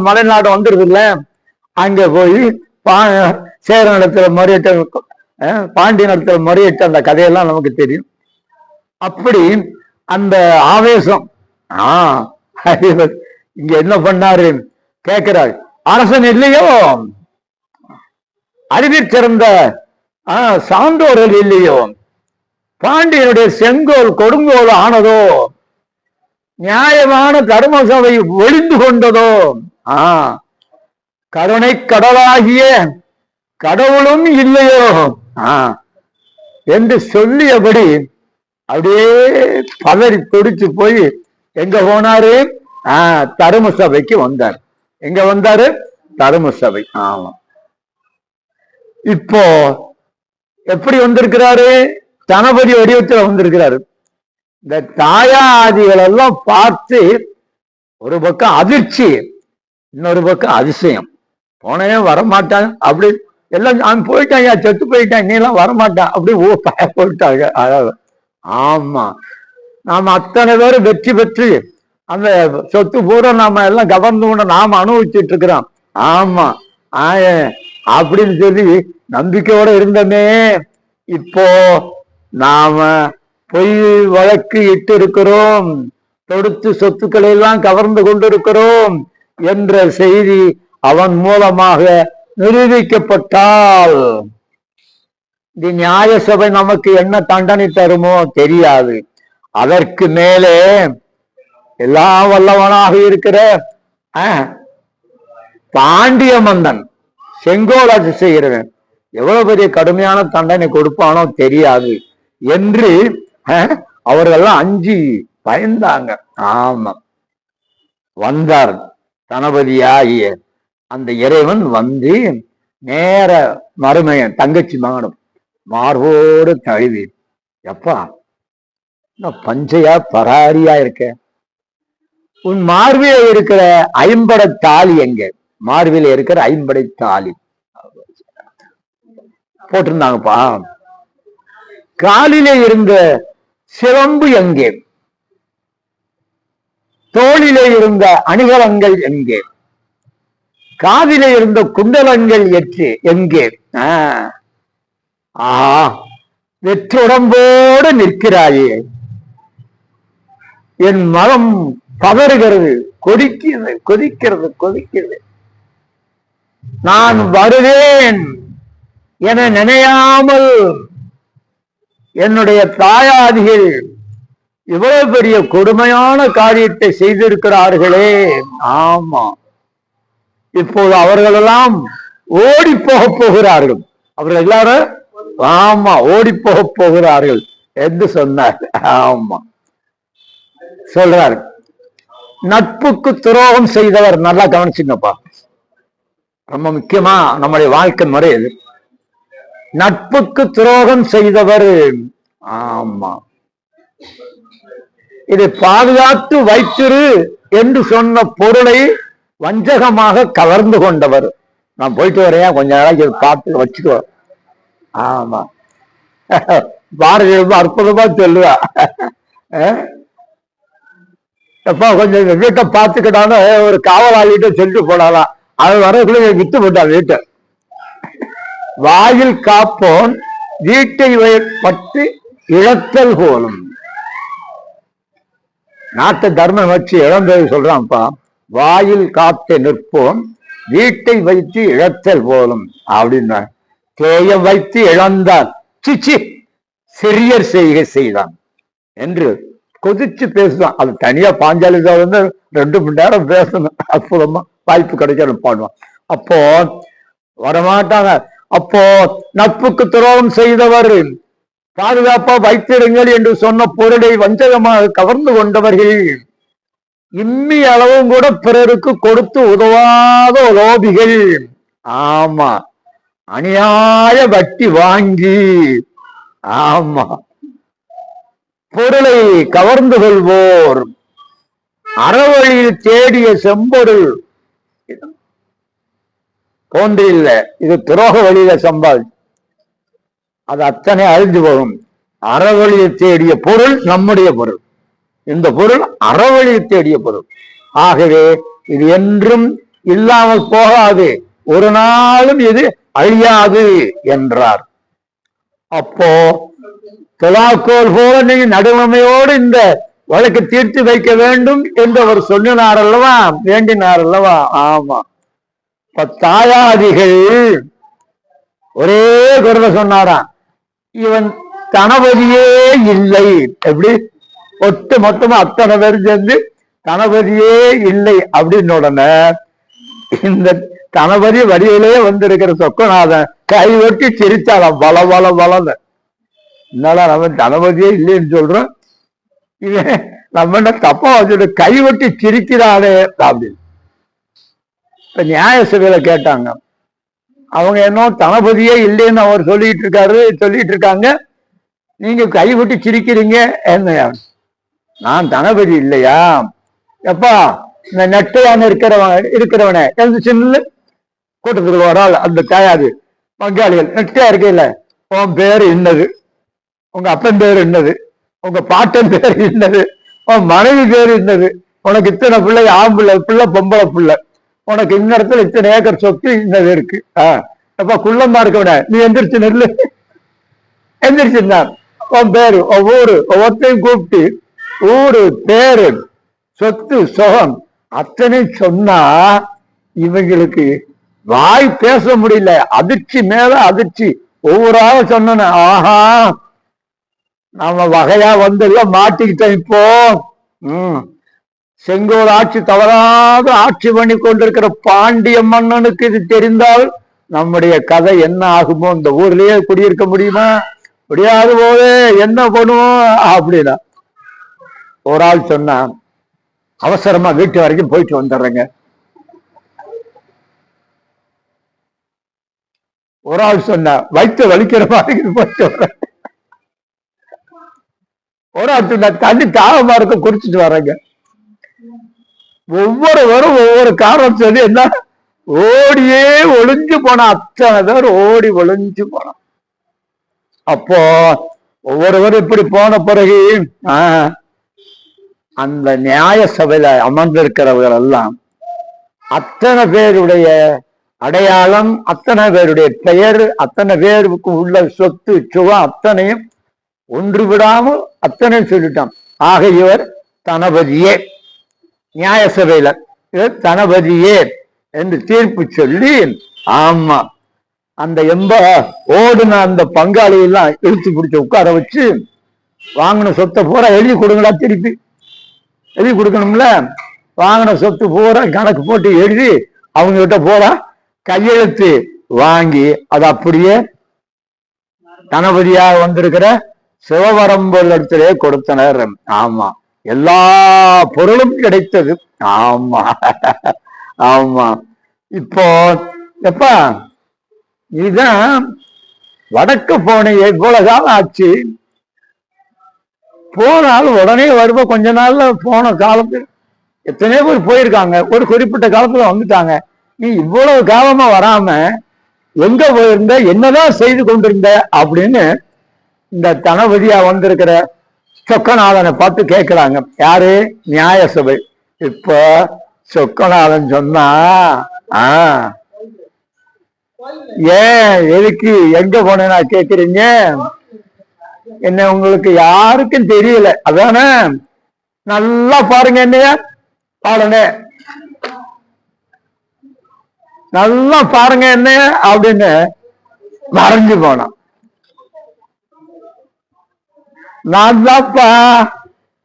மலைநாடு வந்துருது இல்ல, அங்க போய் சேர நடத்துல முறையிட்ட, பாண்டிய நடத்துல முறையிட்ட அந்த கதையெல்லாம் நமக்கு தெரியும். அப்படி அந்த ஆவேசம் இங்க என்ன பண்ணாரு கேட்கிறார். அரசன் இல்லையோ, அறிவில் சிறந்த சான்றோர்கள் இல்லையோ, பாண்டியனுடைய செங்கோல் கொடுங்கோல் ஆனதோ, நியாயமான தர்ம சபை ஒளிந்து கொண்டதோ, கருணை கடலாகிய கடவுளும் இல்லையோ என்று சொல்லியபடி அப்படியே பதறி துடிச்சு போய் எங்க போனாரு? தரும சபைக்கு வந்தார். எங்க வந்தாரு? தரும சபை. ஆமா. இப்போ எப்படி வந்திருக்கிறாரு? தனபதி வடிவத்தில் வந்திருக்கிறாரு. இந்த தாயாதிகள் எல்லாம் பார்த்து ஒரு பக்கம் அதிர்ச்சி, இன்னொரு பக்கம் அதிசயம். போனே வரமாட்டான், அப்படி எல்லாம் அவன் போயிட்டான், செத்து போயிட்டான், நீ எல்லாம் வரமாட்டான், அப்படி போயிட்டாங்க. அதாவது ஆமா, நாம அத்தனை பேரும் வெற்றி பெற்று அந்த சொத்து பூரா நாம எல்லாம் கவர்ந்து கொண்டு நாம அனுபவிச்சுட்டு இருக்கிறோம். ஆமா, அப்படின்னு சொல்லி நம்பிக்கையோட இருந்தமே, இப்போ நாம பொய் வழக்கு இட்டு இருக்கிறோம், தொடுத்து சொத்துக்களை எல்லாம் கவர்ந்து கொண்டிருக்கிறோம் என்ற செய்தி அவன் மூலமாக நிரூபிக்கப்பட்டால் இந்த நியாய சபை நமக்கு என்ன தண்டனை தருமோ தெரியாது. அதற்கு மேலே எல்லாம் வல்லவனாக இருக்கிற பாண்டிய மன்னன் செங்கோலாட்சி செய்கிறவன் எவ்வளவு பெரிய கடுமையான தண்டனை கொடுப்பானோ தெரியாது என்று அவர்கள்லாம் அஞ்சி பயந்தாங்க. ஆமா, வந்தார் தனபதியாகிய அந்த இறைவன் வந்து நேர மருமையன் தங்கச்சி மகனும் மார்போடு தழுவி, எப்பா பஞ்சையா பராரியா இருக்க, உன் மார்பில இருக்கிற ஐம்படை தாலி எங்க? மார்பில இருக்கிற ஐம்படை தாலி போட்டிருந்தாங்கப்பா. காலிலே இருந்த சிலம்பு எங்கே? தோளிலே இருந்த அணிகலங்கள் எங்கே? காதிலே இருந்த குண்டலங்கள் எங்கே? வெற்றுடம்போடு நிற்கிறாயே, என் மனம் பதறுகிறது, கொதிக்கிறது கொதிக்கிறது கொதிக்கிறது. நான் வருவேன் என நினையாமல் என்னுடைய தாயாதிகள் இவ்வளவு பெரிய கொடுமையான காரியத்தை செய்திருக்கிறார்களே. ஆமா, இப்போது அவர்களெல்லாம் ஓடி போக போகிறார்கள். அவர்கள் எல்லாரும் ஆமா ஓடி போக போகிறார்கள் என்று சொன்னார். ஆமா, சொல்றாரு. நட்புக்கு துரோகம் செய்தவர், நல்லா கவனிச்சுங்கப்பா, ரொம்ப முக்கியமா நம்முடைய வாழ்க்கை முறை இது. நட்புக்கு துரோகம் செய்தவர், ஆமா, இதை பாதுகாத்து வைத்திரு என்று சொன்ன பொருளை வஞ்சகமாக கவர்ந்து கொண்டவர். நான் போயிட்டு வரேன், கொஞ்ச நாளைக்கு பார்த்து வச்சுக்கோ. ஆமா, பாரதி ரொம்ப அற்புதமா சொல்லுவா, எப்பா கொஞ்சம் வீட்டை பார்த்துக்கிட்டான்னு ஒரு காவலாளிகிட்ட சொல்லிட்டு போனாலாம். அது வரக்குள்ள விட்டு போட்டான் வீட்டை. வாயில் காப்போன் வீட்டை பட்டு இழத்தல் போலும். நாட்டை தர்மம் வச்சு இழந்தது சொல்றான்ப்பா. வாயில் காத்து நிற்போம் வீட்டை வைத்து இழத்தல் போலும் அப்படின்னா, தேயம் வைத்து இழந்தான் சிச்சி சிறியர் செய்தான் என்று கொதிச்சு பேசுவான். அது தனியா பாஞ்சாலிதா வந்து 2 மணி நேரம் பேசணும், அற்புதமா வாய்ப்பு கிடைக்கணும் பாடுவான். அப்போ வரமாட்டாங்க. அப்போ நட்புக்கு துரோகம் செய்தவர், பாதுகாப்பா வைத்திருங்கள் என்று சொன்ன பொருளை வஞ்சகமாக கவர்ந்து கொண்டவர்கள், இம்மி அளவும் கூட பிறருக்கு கொடுத்து உதவாத லோபிகள், ஆமா, அநியாய வட்டி வாங்கி, ஆமா, பொருளை கவர்ந்து கொள்வோர், அறவழியில் தேடிய செம்பொருள் தோன்றில்ல, இது துரோக வழியில சம்பாதி, அது அத்தனை அழிஞ்சு போகும். அறவழியை தேடிய பொருள் நம்முடைய பொருள், இந்த பொருள் அறவழியை தேடிய பொருள். ஆகவே இது என்றும் இல்லாமல் போகாது, ஒரு நாளும் இது அழியாது என்றார். அப்போ துலாக்கோல் போல நீங்க நடுநிலைமையோடு இந்த வழக்கு தீர்த்து வைக்க வேண்டும் என்று அவர் சொன்னார் அல்லவா, வேண்டினார் அல்லவா. ஆமா, தாயாதிகள் ஒரே குரல சொன்னாராம், இவன் தனபதியே இல்லை. எப்படி ஒட்டு மொத்தமா அத்தனை பேர் சேர்ந்து தனபதியே இல்லை அப்படின்னு உடனே இந்த தனபதி வடிவிலே வந்திருக்கிற சொக்கநாதன் கைவெட்டி சிரிச்சாராம், பல பல பலன்னு. என்னடா நம்ம தனபதியே இல்லைன்னு சொல்றோம், இவன் நம்ம என்ன தப்பா வச்சுட்டு கைவெட்டி சிரிக்கிறானே அப்படின்னு. இப்ப நியாய சபையில கேட்டாங்க, அவங்க என்ன தனபதியே இல்லைன்னு அவர் சொல்லிட்டு இருக்காங்க, நீங்க கைவிட்டு சிரிக்கிறீங்க என்ன? நான் தனபதி இல்லையா? எப்பா இந்த நெட்டையான இருக்கிறவனே சின்ன கூட்டத்துக்கு வரால் அந்த தாயாது பங்காளிகள் நெட்டையா இருக்கையில, உன் பேரு என்னது, உங்க அப்பன் பேரு என்னது, உங்க பாட்டன் பேரு என்னது, உன் மனைவி பேரு என்னது, உனக்கு இத்தனை பிள்ளை, ஆம்பிள்ளை பிள்ளை பொம்பளை பிள்ளை, உனக்கு இந்த இடத்துல இத்தனை ஏக்கர் சொத்து இன்னது இருக்கு. அப்ப குள்ளமா இருக்கவன நீ எந்திரிச்சு நெல்லு. எந்திரிச்சிருந்தான். உன் பேரு ஒவ்வொரு ஒவ்வொருத்தையும் கூப்பிட்டு ஊரு பேரு சொத்து சுகம் அத்தனை சொன்னா இவங்களுக்கு வாய் பேச முடியல, அதிர்ச்சி மேல அதிர்ச்சி. ஒவ்வொரு ஆள் சொன்ன, ஆஹா நாம வகையா வந்தெல்லாம் மாட்டிக்கிட்டோம். இப்போ செங்கோல் ஆட்சி தவறாத ஆட்சி பண்ணி கொண்டிருக்கிற பாண்டிய மன்னனுக்கு இது தெரிந்தால் நம்முடைய கதை என்ன ஆகுமோ, இந்த ஊர்லயே குடியிருக்க முடியுமா? முடியாது போது என்ன பண்ணுவோம் அப்படின்னா ஒரு ஆள் சொன்னா, அவசரமா வீட்டு வரைக்கும் போயிட்டு வந்துடுறேங்க. ஒரு ஆள் சொன்னா, வயிற்று வலிக்கிற மாதிரி போயிட்டு வர்றேன். ஒரு ஆள் சொன்னா, தண்ணி தாகமா இருக்க குடிச்சிட்டு வர்றேங்க. ஒவ்வொருவரும் ஒவ்வொரு காரணம் சொல்லி என்ன ஓடியே ஒளிஞ்சு போன அத்தனை பேர் ஓடி ஒளிஞ்சு போனான். அப்போ ஒவ்வொருவரும் இப்படி போன பிறகு அந்த நியாய சபையில அமர்ந்திருக்கிறவர்கள் எல்லாம் அத்தனை பேருடைய அடையாளம், அத்தனை பேருடைய பெயர், அத்தனை பேருக்கு உள்ள சொத்து சுகம் அத்தனையும் ஒன்று விடாமல் அத்தனை சொல்லிட்டான். ஆக இவர் தனபதியே, நியாய சபையில இவர் தனபதியே என்று தீர்ப்பு சொல்லி, ஆமா அந்த ஓடுன அந்த பங்காளி எல்லாம் இழுத்து பிடிச்ச உட்கார வச்சு, வாங்கின சொத்தை பூரா எழுதி கொடுங்களா, திருப்பி எழுதி கொடுக்கணும்ல, வாங்கின சொத்து பூரா கணக்கு போட்டு எழுதி அவங்க கிட்ட பூரா கையெழுத்து வாங்கி அது அப்படியே தனபதியாக வந்திருக்கிற சிவபரம்பொருள் இடத்திலே கொடுத்தனர். ஆமா, எல்லா பொருளும் கிடைத்தது. ஆமா ஆமா. இப்போ எப்பா இதுதான் வடக்கு போன இவ்வளவு காலம் ஆச்சு, போனாலும் உடனே வருவ, கொஞ்ச நாள்ல போன காலத்துல எத்தனையோ பேர் போயிருக்காங்க, ஒரு குறிப்பிட்ட காலத்துல வந்துட்டாங்க. நீ இவ்வளவு காலமா வராம எங்க போயிருந்த, என்னதான் செய்து கொண்டிருந்த அப்படின்னு இந்த தனபதியா வந்திருக்கிற சொக்கநாதனை பார்த்து கேட்கிறாங்க. யாரு? நியாய சபை. இப்ப சொக்கநாதன் சொன்னா, ஏன் எதுக்கு எங்க போனேன்னா கேக்குறீங்க, என்ன உங்களுக்கு யாருக்கும் தெரியல அதானே, நல்லா பாருங்க என்னைய பாடனே, நல்லா பாருங்க என்ன அப்படின்னு மறைஞ்சு போனான். நான் தான்ப்பா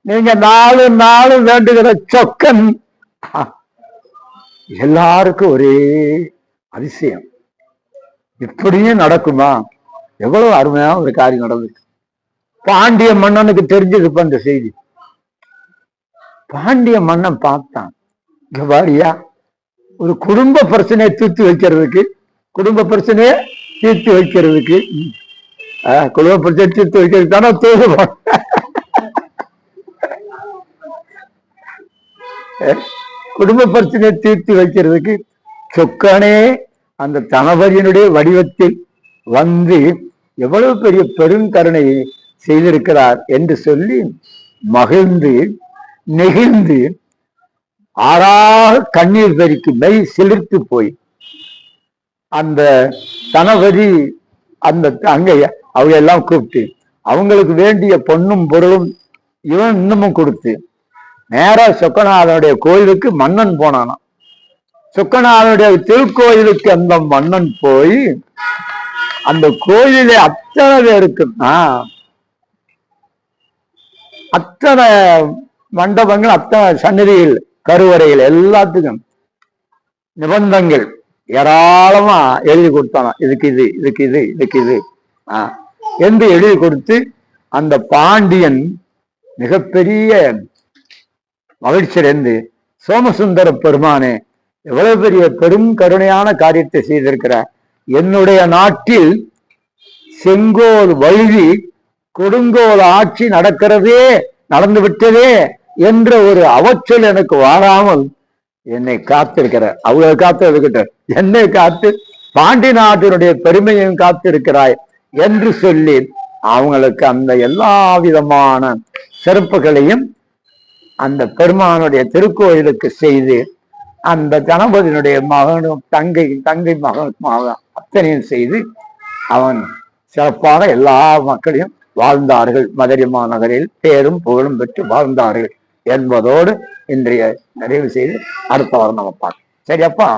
நீங்க நாலு நாலு வேண்டுகிற சொக்கன். எல்லாருக்கும் ஒரே அதிசயம், இப்படியும் நடக்குமா? எவ்வளவு அருமையா ஒரு காரியம் நடந்துச்சு. பாண்டிய மன்னனுக்கு தெரிஞ்சதுப்ப இந்த செய்தி. பாண்டிய மன்னன் பார்த்தான், இங்க பாரியா ஒரு குடும்ப பிரச்சனையை தீர்த்து வைக்கிறதுக்கு, குடும்ப பிரச்சனையை தீர்த்து வைக்கிறதுக்கு, குடும்ப பிரச்சனை தீர்த்து வைக்கிறது தானே தூது. குடும்ப பிரச்சனையை தீர்த்து வைக்கிறதுக்கு சொக்கனே அந்த தனபதியினுடைய வடிவத்தில் வந்து எவ்வளவு பெரிய பெருங்கருணையை செய்திருக்கிறார் என்று சொல்லி மகிழ்ந்து நெகிழ்ந்து ஆறாக கண்ணீர் பெருக்கி மெய் சிலிர்த்து போய் அந்த தனபதி அந்த அங்க அவங்க எல்லாம் கூப்பிட்டு அவங்களுக்கு வேண்டிய பொன்னும் பொருளும் இவன் இன்னமும் கொடுத்து நேரா சொக்கநாதனுடைய கோயிலுக்கு மன்னன் போனானாம். சொக்கநாதனுடைய திருக்கோயிலுக்கு அந்த மன்னன் போய் அந்த கோயிலே அத்தனை பேருக்கு அத்தனை மண்டபங்கள், அத்தனை சன்னதிகள், கருவறைகள் எல்லாத்துக்கும் நிபந்தங்கள் ஏராளமா எழுதி கொடுத்தானா. இதுக்கு இது, இதுக்கு இது, இதுக்கு இது என்று எழுதி கொடுத்து அந்த பாண்டியன் மிகப்பெரிய மகிழ்ச்சியடைந்து, சோமசுந்தர பெருமானே, எவ்வளவு பெரிய பெரும் கருணையான காரியத்தை செய்திருக்கிறார். என்னுடைய நாட்டில் செங்கோல் வழுவி கொடுங்கோல் ஆட்சி நடக்கிறதே, நடந்து விட்டதே என்ற ஒரு அவச்சொல் எனக்கு வாழாமல் என்னை காத்திருக்கிறார். அவங்க காத்து என்னை காத்து பாண்டி நாட்டினுடைய பெருமையும் காத்திருக்கிறாய் என்று சொல்லி அவங்களுக்கு அந்த எல்லா விதமான சிறப்புகளையும் அந்த பெருமானுடைய திருக்கோயிலுக்கு செய்து, அந்த கணபதியினுடைய மகனும் தங்கை மகன் அத்தனையும் செய்து அவன் சிறப்பாக எல்லா மக்களையும் வாழ்ந்தார்கள். மதுரை மாநகரில் பேரும் புகழும் பெற்று வாழ்ந்தார்கள் என்பதோடு இன்றைய நிறைவு செய்து அடுத்த வாரம் நம்ம பார்க்கலாம். சரியப்பா?